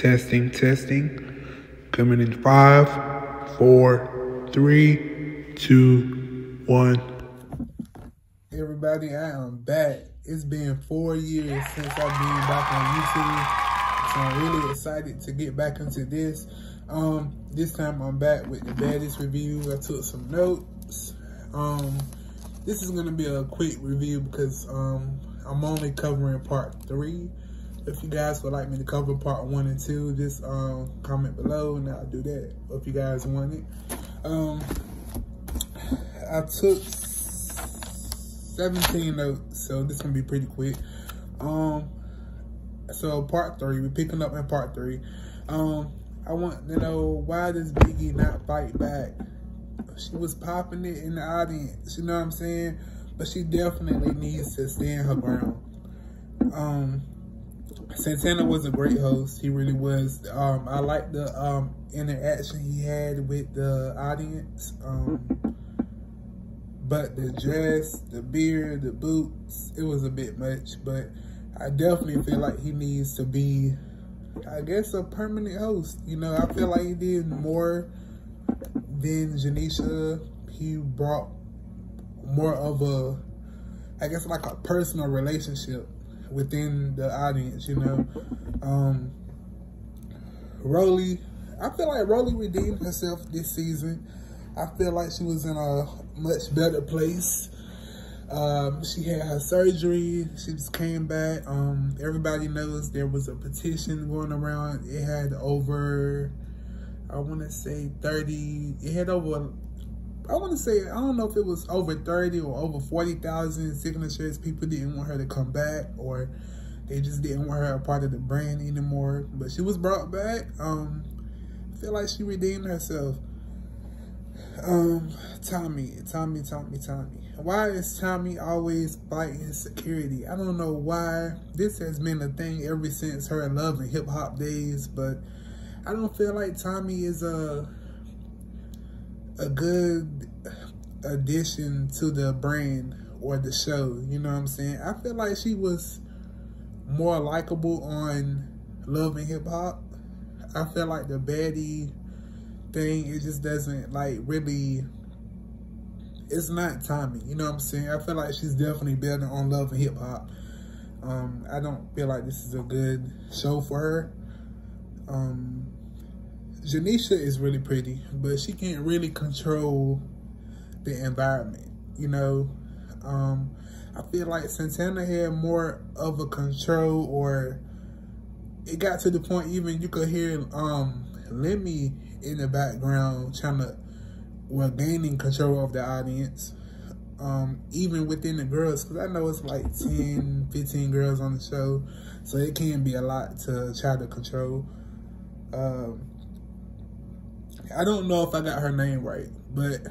Testing, testing. Coming in 5, 4, 3, 2, 1. Hey everybody, I am back. It's been 4 years since I've been back on YouTube, so I'm really excited to get back into this. This time I'm back with the Baddies review. I took some notes. This is gonna be a quick review because I'm only covering part 3. If you guys would like me to cover part 1 and 2, just comment below and I'll do that if you guys want it. I took 17 notes, so this is gonna be pretty quick. So part 3, we're picking up in part 3. I want to know, why does Biggie not fight back? She was popping it in the audience, you know what I'm saying? But she definitely needs to stand her ground. Santana was a great host. He really was. I like the interaction he had with the audience. But the dress, the beard, the boots, it was a bit much. But I definitely feel like he needs to be, I guess, a permanent host. You know, I feel like he did more than Janisha. He brought more of a, I guess, like a personal relationship within the audience, you know. Rolly, I feel like Rolly redeemed herself this season. I feel like she was in a much better place. She had her surgery. She just came back. Everybody knows there was a petition going around. It had over, I want to say 30. It had over, I want to say, I don't know if it was over 30 or over 40,000 signatures. People didn't want her to come back, or they just didn't want her a part of the brand anymore. But she was brought back. I feel like she redeemed herself. Tommy. Why is Tommy always fighting security? I don't know why. This has been a thing ever since her Love and Hip Hop days, but I don't feel like Tommy is a good addition to the brand or the show, you know what I'm saying? I feel like she was more likable on Love and Hip Hop. I feel like the baddie thing, it just doesn't, like, really, it's not Tommy, you know what I'm saying? I feel like she's definitely better on Love and Hip Hop. I don't feel like this is a good show for her. Janisha is really pretty, but she can't really control the environment, you know. I feel like Santana had more of a control, or it got to the point even you could hear Lemmy in the background trying to, well, gaining control of the audience, even within the girls, because I know it's like 10, 15 girls on the show, so it can be a lot to try to control. I don't know if I got her name right, but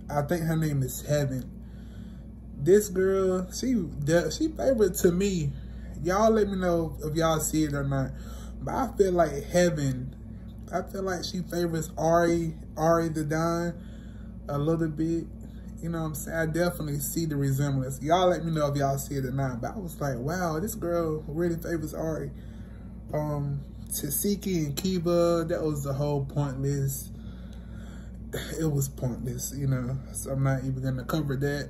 I think her name is Heaven. This girl, she favorite to me. Y'all let me know if y'all see it or not. But I feel like Heaven, I feel like she favors Ari the Don a little bit. You know what I'm saying? I definitely see the resemblance. Y'all let me know if y'all see it or not. But I was like, wow, this girl really favors Ari. Tasiki and Kiba, that was the whole pointless. It was pointless, you know, so I'm not even gonna cover that.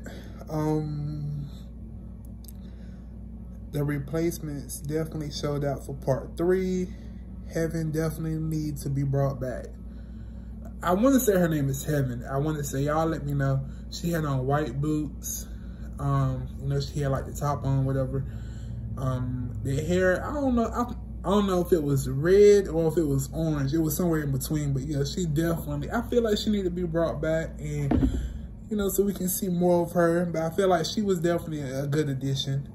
The replacements definitely showed out for part 3. Heaven definitely needs to be brought back. I want to say her name is Heaven. I want to say, y'all let me know. She had on white boots. You know, she had like the top on, whatever. The hair, I don't know if it was red or if it was orange. It was somewhere in between. But yeah, she definitely, I feel like she needed to be brought back, and, you know, so we can see more of her. But I feel like she was definitely a good addition.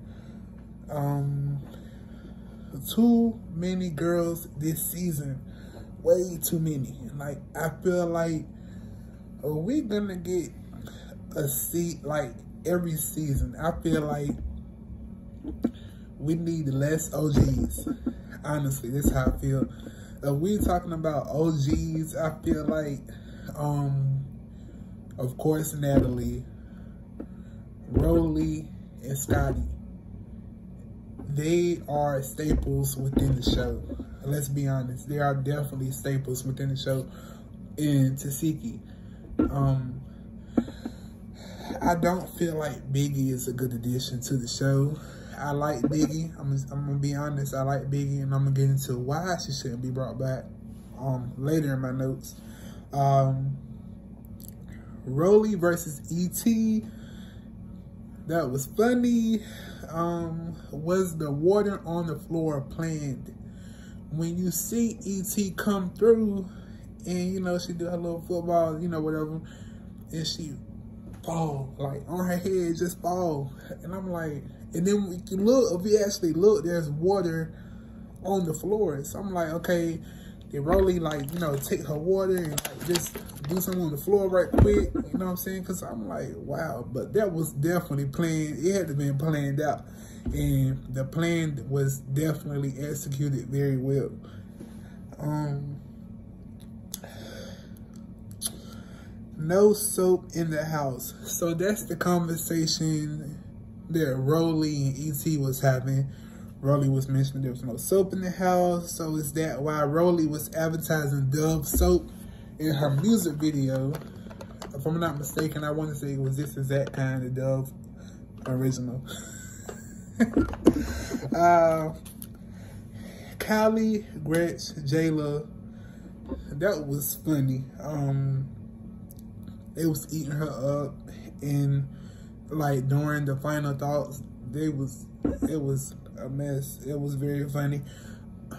Too many girls this season. Way too many. Like, I feel like, are we gonna get a seat like every season? I feel like we need less OGs. Honestly, this is how I feel. If we talking about OGs, I feel like, of course, Natalie, Rolly, and Scotty. they are staples within the show. Let's be honest. They are definitely staples within the show. And Tasiki, I don't feel like Biggie is a good addition to the show. I like Biggie. I'm gonna be honest. I like Biggie, and I'm gonna get into why she shouldn't be brought back later in my notes. Rolly versus E.T. That was funny. Was the water on the floor planned? When you see E.T. come through, and you know she do her little football, you know, whatever, and she fall, like on her head, just fall, and I'm like, and then we can look, if we actually look, there's water on the floor. So I'm like, okay, did Rolly, like, you know, take her water and like just do something on the floor right quick, you know what I'm saying? Because I'm like, wow, but that was definitely planned. It had to been planned out, and the plan was definitely executed very well. No soap in the house. So that's the conversation that Rolly and E.T. was having. Rolly was mentioning there was no soap in the house. So is that why Rolly was advertising Dove soap in her music video? If I'm not mistaken, I want to say it was this exact kind of Dove original. Kylie, Gretch, Jayla, that was funny. They was eating her up, and like during the final thoughts, it was a mess. It was very funny.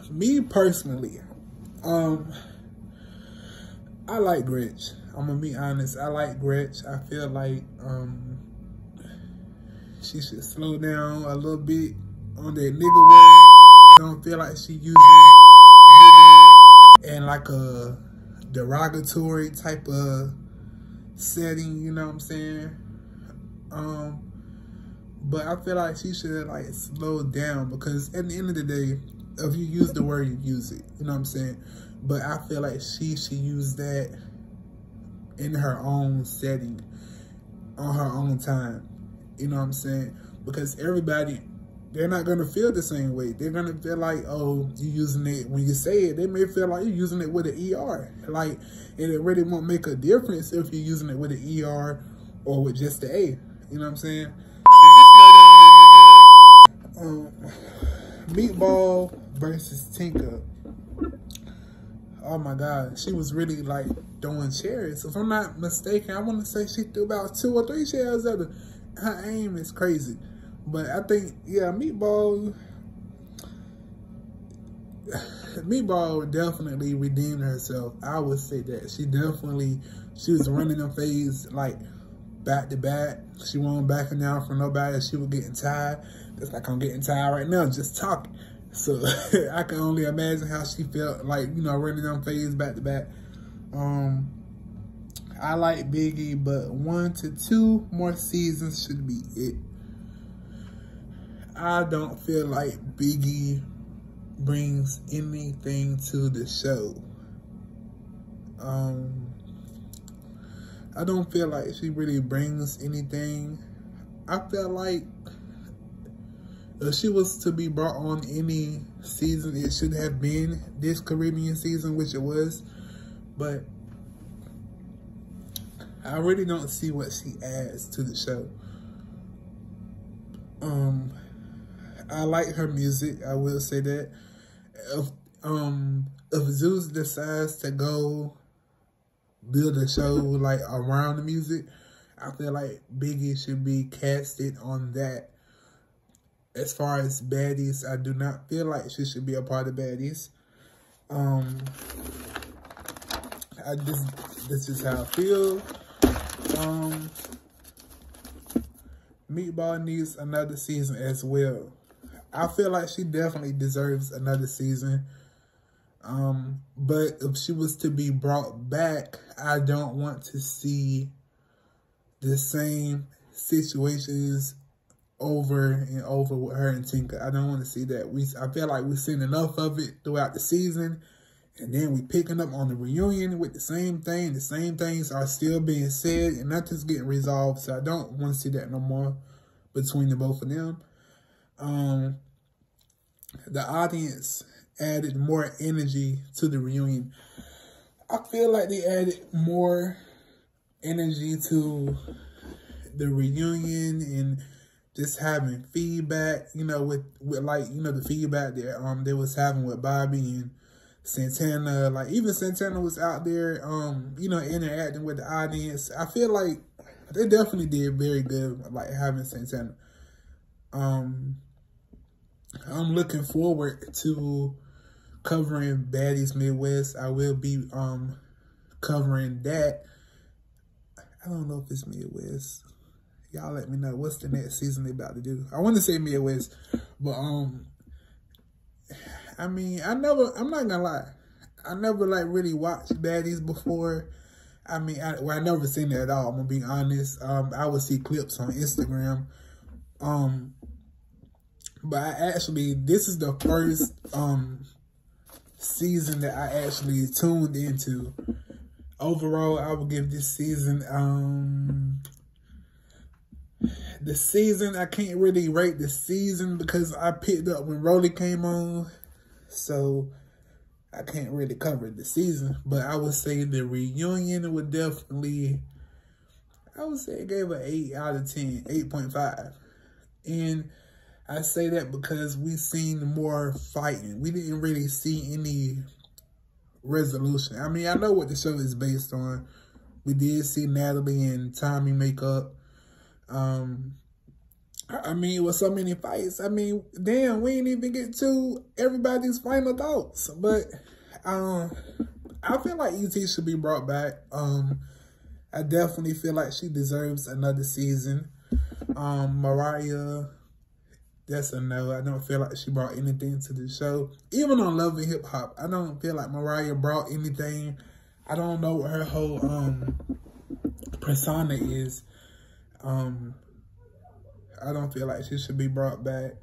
Me personally, I like Gretch. I'm gonna be honest. I like Gretch. I feel like she should slow down a little bit on that nigga word. I don't feel like she using nigga in like a derogatory type of setting, you know what I'm saying? But I feel like she should like slow down, because at the end of the day, if you use the word, you use it, you know what I'm saying? But I feel like she should use that in her own setting, on her own time, you know what I'm saying? Because everybody, they're not gonna feel the same way. They're gonna feel like, oh, you using it, when you say it, they may feel like you're using it with an ER. Like, and it really won't make a difference if you're using it with an ER or with just the A. You know what I'm saying? Meatball versus Tinker. Oh my God, she was really like throwing chairs. If I'm not mistaken, I want to say she threw about 2 or 3 chairs at her. Her aim is crazy. But I think, yeah, Meatball definitely redeemed herself. I would say that. She was running them phase like back to back. She wasn't backing down from nobody. She was getting tired. Just like I'm getting tired right now, just talking. So I can only imagine how she felt, like, you know, running them phase back to back. I like Biggie, but 1 to 2 more seasons should be it. I don't feel like Biggie brings anything to the show. I don't feel like she really brings anything. I feel like if she was to be brought on any season, it should have been this Caribbean season, which it was. But I really don't see what she adds to the show. I like her music, I will say that. If Zeus decides to go build a show like around the music, I feel like Biggie should be casted on that. As far as Baddies, I do not feel like she should be a part of Baddies. This is how I feel. Meatball needs another season as well. I feel like she definitely deserves another season. But if she was to be brought back, I don't want to see the same situations over and over with her and Tinker. I don't want to see that. I feel like we've seen enough of it throughout the season, and then we picking up on the reunion with the same thing. The same things are still being said, and nothing's getting resolved. So I don't want to see that no more between the both of them. the audience added more energy to the reunion. I feel like they added more energy to the reunion and just having feedback, you know, with like, you know, the feedback that they was having with Bobby and Santana. Like, even Santana was out there, you know, interacting with the audience. I feel like they definitely did very good, like, having Santana. I'm looking forward to covering Baddies Midwest. I will be covering that. I don't know if it's Midwest. Y'all let me know what's the next season they about to do. I want to say Midwest, but I mean, I'm not gonna lie, I never like really watched Baddies before. I mean, I never seen it at all. I'm gonna be honest. I would see clips on Instagram. But this is the first season that I actually tuned into. Overall, I would give this season, I can't really rate the season because I picked up when Rolly came on, so I can't really cover the season. But I would say the reunion would definitely, I would say it gave an 8 out of 10, 8.5. And I say that because we seen more fighting. We didn't really see any resolution. I mean, I know what the show is based on. We did see Natalie and Tommy make up. I mean, with so many fights, I mean, damn, we didn't even get to everybody's final thoughts. But I feel like ET should be brought back. I definitely feel like she deserves another season. Mariah, that's a no. I don't feel like she brought anything to the show. Even on Love and Hip Hop, I don't feel like Mariah brought anything. I don't know what her whole persona is. I don't feel like she should be brought back.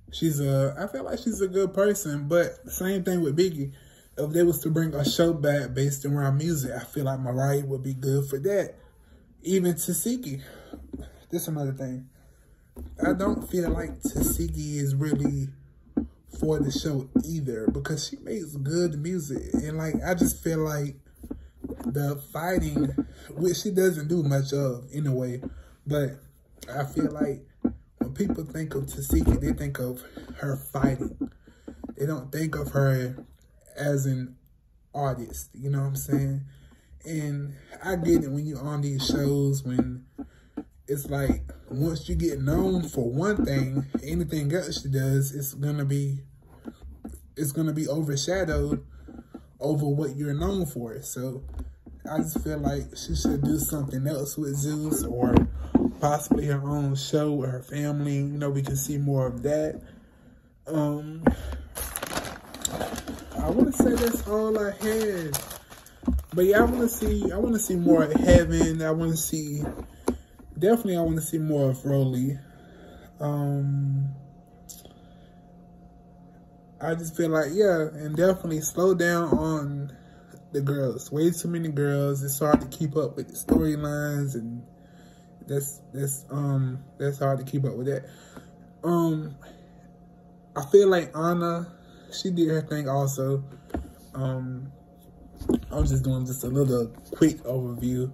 I feel like she's a good person, but same thing with Biggie. If they was to bring a show back based around music, I feel like Mariah would be good for that. Even Tasiki. This another thing. I don't feel like Tasiki is really for the show either because she makes good music. And like, I just feel like the fighting, which she doesn't do much of anyway, but I feel like when people think of Tasiki, they think of her fighting. They don't think of her as an artist, you know what I'm saying? And I get it when you're on these shows, when it's like, once you get known for one thing, anything else she does, it's gonna be overshadowed over what you're known for. So I just feel like she should do something else with Zeus, or possibly her own show with her family. You know, we can see more of that. I want to say that's all I had. But yeah, I want to see more of Heaven. I want to see more of Rolly. I just feel like, yeah, and definitely slow down on the girls. Way too many girls. It's hard to keep up with the storylines, and that's hard to keep up with that. I feel like Anna, she did her thing also. I'm just doing just a little quick overview.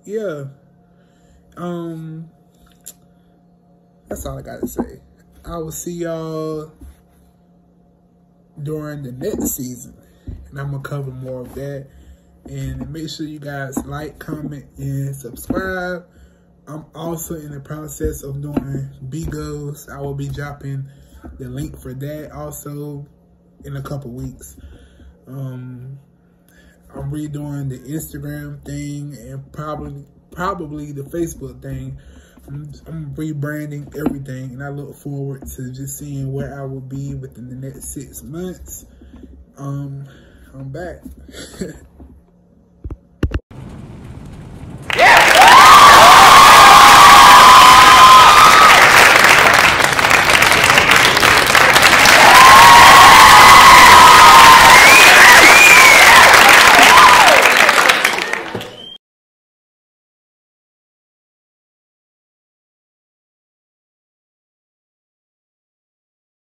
Yeah. That's all I gotta say. I will see y'all during the next season, and I'm gonna cover more of that. And make sure you guys like, comment, and subscribe. I'm also in the process of doing Bigos. I will be dropping the link for that also in a couple weeks. I'm redoing the Instagram thing and probably the Facebook thing. I'm rebranding everything, and I look forward to just seeing where I will be within the next 6 months. I'm back.